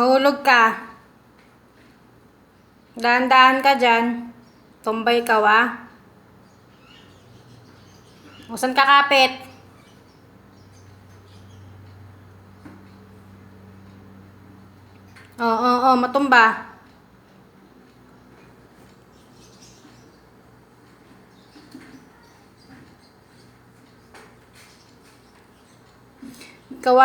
Mahulog ka. Dahan-dahan ka dyan. Tumbay ka, wa. O, saan ka kapit? Oo, matumba. Ikaw,